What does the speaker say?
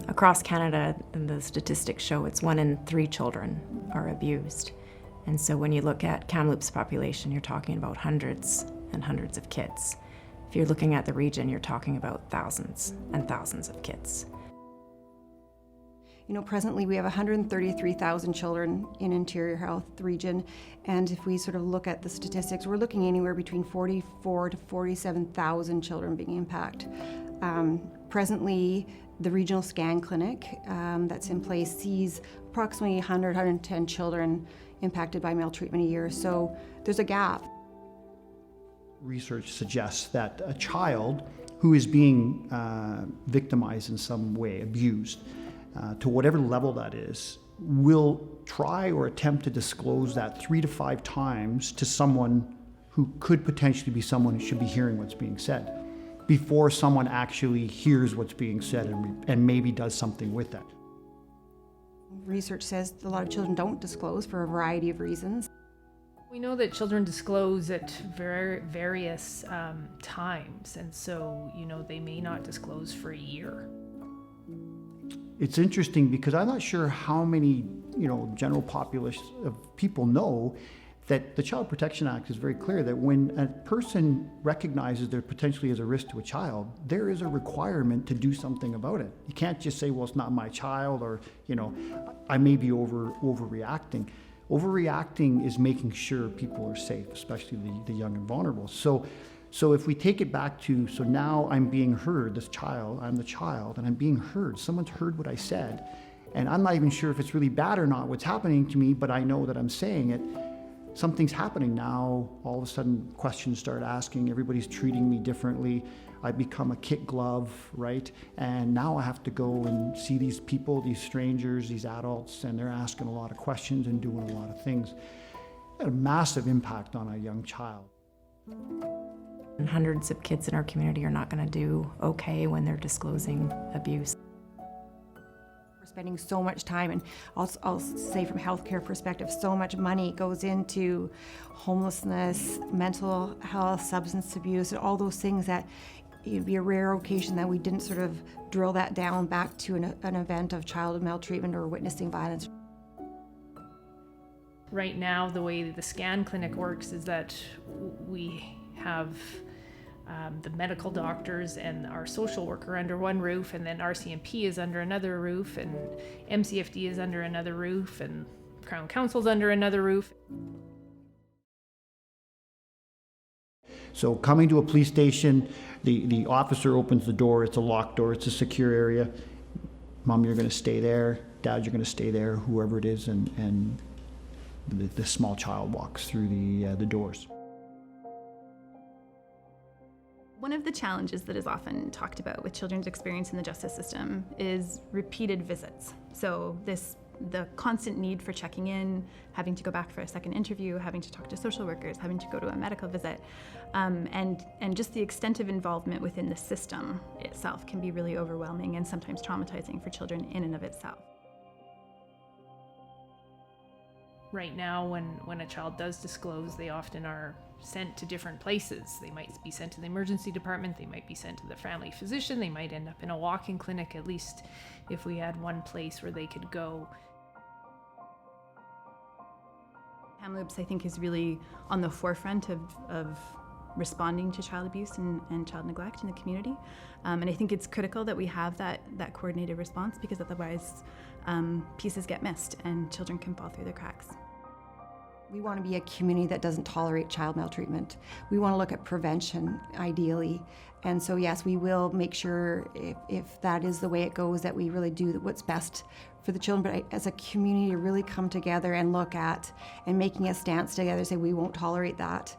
Across Canada, the statistics show it's 1 in 3 children are abused. And so when you look at Kamloops' population, you're talking about hundreds and hundreds of kids. If you're looking at the region, you're talking about thousands and thousands of kids. You know, presently we have 133,000 children in Interior Health region, and if we sort of look at the statistics, we're looking anywhere between 44 to 47,000 children being impacted. Presently, the regional scan clinic that's in place sees approximately 110 children impacted by maltreatment a year, so there's a gap. Research suggests that a child who is being victimized in some way, abused, to whatever level that is, will try or attempt to disclose that 3 to 5 times to someone who could potentially be someone who should be hearing what's being said, before someone actually hears what's being said and maybe does something with that. Research says a lot of children don't disclose for a variety of reasons. We know that children disclose at various times, and so, they may not disclose for a year. It's interesting because I'm not sure how many, general populace of people know that the Child Protection Act is very clear that when a person recognizes there potentially is a risk to a child, there is a requirement to do something about it. You can't just say, well, it's not my child, or, I may be overreacting. Overreacting is making sure people are safe, especially the young and vulnerable. So if we take it back to, so now I'm being heard, I'm the child, and I'm being heard. Someone's heard what I said, and I'm not even sure if it's really bad or not what's happening to me, but I know that I'm saying it. Something's happening now. All of a sudden, questions start asking. Everybody's treating me differently. I become a kit glove, right? And now I have to go and see these people, these strangers, these adults, and they're asking a lot of questions and doing a lot of things. It had a massive impact on a young child. And hundreds of kids in our community are not going to do okay when they're disclosing abuse. We're spending so much time, and I'll say from a healthcare perspective, so much money goes into homelessness, mental health, substance abuse, and all those things that it'd be a rare occasion that we didn't sort of drill that down back to an event of child maltreatment or witnessing violence. Right now, the way the scan clinic works is that we have the medical doctors and our social worker under one roof, and then RCMP is under another roof, and MCFD is under another roof, and Crown Council's under another roof. So coming to a police station, the officer opens the door, it's a locked door, it's a secure area. Mom, you're going to stay there. Dad, you're going to stay there, whoever it is, and the small child walks through the doors. One of the challenges that is often talked about with children's experience in the justice system is repeated visits. So the constant need for checking in, having to go back for a second interview, having to talk to social workers, having to go to a medical visit, and just the extent of involvement within the system itself can be really overwhelming and sometimes traumatizing for children in and of itself. Right now, when a child does disclose, they often are sent to different places. They might be sent to the emergency department, they might be sent to the family physician, they might end up in a walk-in clinic, at least if we had one place where they could go. Kamloops, I think, is really on the forefront of responding to child abuse and child neglect in the community. And I think it's critical that we have that coordinated response, because otherwise pieces get missed and children can fall through the cracks. We want to be a community that doesn't tolerate child maltreatment. We want to look at prevention, ideally. And so yes, we will make sure, if that is the way it goes, that we really do what's best for the children. But as a community, to really come together and look at and making a stance together, say we won't tolerate that.